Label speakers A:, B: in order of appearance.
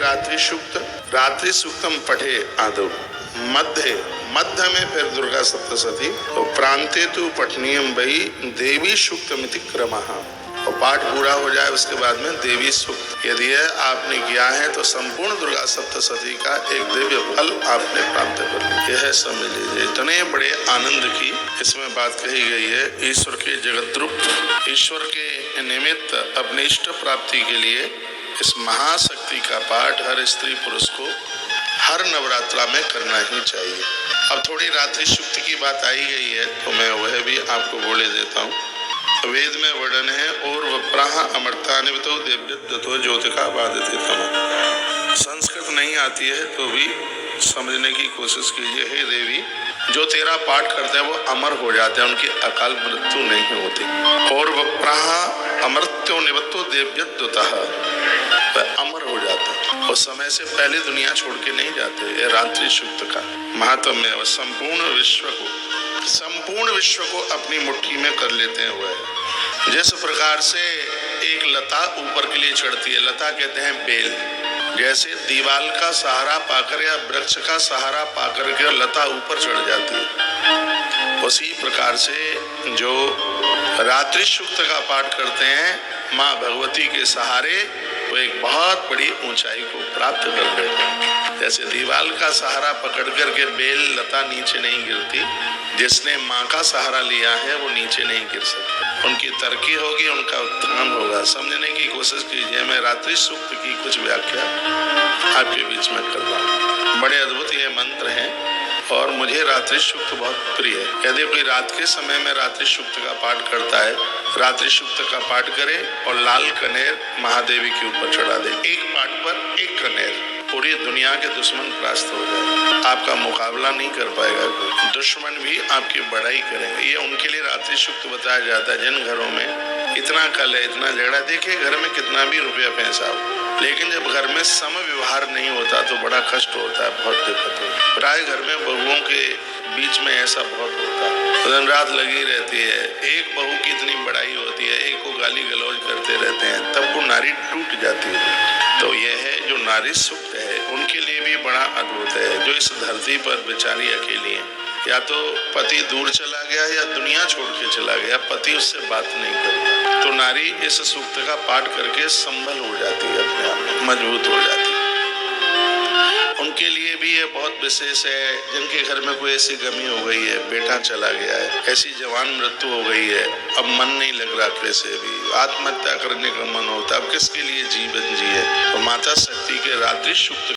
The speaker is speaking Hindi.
A: रात्रि सूक्त, रात्रि सूक्तम पठे आदौ, मध्य में फिर दुर्गा सप्तशती, तो प्रांते तो पठनीयम वही देवी सूक्तमिति क्रमः, और पाठ पूरा हो जाए उसके बाद में देवी सूक्त यदि आपने किया है तो संपूर्ण दुर्गा सप्तशती का एक दिव्य फल आपने प्राप्त कर लिया। यह समझ लीजिए, इतने बड़े आनंद की इसमें बात कही गई है। ईश्वर के जगत रूप, ईश्वर के निमित्त अपने इष्ट प्राप्ति के लिए इस महाशक्ति का पाठ हर स्त्री पुरुष को हर नवरात्रा में करना ही चाहिए। अब थोड़ी रात्रि सूक्त की बात आई गई है तो मैं वह भी आपको बोले देता हूँ। वेद में वर्णन है और वप्राह अमृता निवतो देव्यतो ज्योतिका बाधते तम। संस्कृत नहीं आती है तो भी समझने की कोशिश कीजिए। हे देवी, जो तेरा पाठ करते हैं वो अमर हो जाते हैं, उनकी अकाल मृत्यु नहीं होती। और वप्राह अमृत्यो निवतो देव्यतः, वह अमर हो जाता है और समय से पहले दुनिया छोड़ के नहीं जाते। ये रात्रि सूक्त का महात्म्य है। संपूर्ण विश्व को अपनी मुट्ठी में कर लेते हैं वह। जिस प्रकार से एक लता ऊपर के लिए चढ़ती है, लता कहते हैं बेल, जैसे दीवाल का सहारा पाकर या वृक्ष का सहारा पाकर के लता ऊपर चढ़ जाती है, उसी प्रकार से जो रात्रि सूक्त का पाठ करते हैं माँ भगवती के सहारे वो एक बहुत बड़ी ऊंचाई को प्राप्त कर लेते हैं। जैसे दीवाल का सहारा पकड़ करके बेल लता नीचे नहीं गिरती, जिसने माँ का सहारा लिया है वो नीचे नहीं गिर सकता। उनकी तरक्की होगी, उनका उत्थान होगा। समझने की कोशिश कीजिए। मैं रात्रि सूक्त की कुछ व्याख्या आपके बीच में कर रहा हूँ। बड़े अद्भुत ये मंत्र हैं और मुझे रात्रि सूक्त बहुत प्रिय है। यदि कोई रात के समय में रात्रि सूक्त का पाठ करता है, रात्रि सूक्त का पाठ करे और लाल कनेर महादेवी के ऊपर चढ़ा दे, एक पाठ पर एक कनेर, पूरी दुनिया के दुश्मन परास्त हो जाए। आपका मुकाबला नहीं कर पाएगा कोई, दुश्मन भी आपकी बढ़ाई करेंगे। ये उनके लिए रात्रि सूक्त बताया जाता है। जिन घरों में इतना कल है, इतना झगड़ा, देखिए घर में कितना भी रुपया पैसा हो, लेकिन जब घर में सम व्यवहार नहीं होता तो बड़ा कष्ट होता है, बहुत दिक्कत होती है। प्राय घर में बहुओं के बीच में ऐसा बहुत होता है, दिन रात लगी रहती है। एक बहू की इतनी बड़ाई होती है, एक को गाली गलौज करते रहते हैं, तब वो नारी टूट जाती है। तो यह है जो नारी सूक्त है, उनके लिए भी बड़ा अद्भुत है। जो इस धरती पर बेचारी अकेली है, या तो पति दूर चला गया या दुनिया छोड़ के चला गया, पति उससे बात नहीं करता, तो नारी इस सूक्त का पाठ करके संभल हो जाती है, अपने आप में मजबूत हो जाती है। उनके लिए भी ये बहुत विशेष है जिनके घर में कोई ऐसी गमी हो गई है, बेटा चला गया है, ऐसी जवान मृत्यु हो गई है, अब मन नहीं लग रहा, कैसे भी आत्महत्या करने का मन होता है, अब किसके लिए जीवन जिए, तो माता शक्ति के रात्रि सूक्त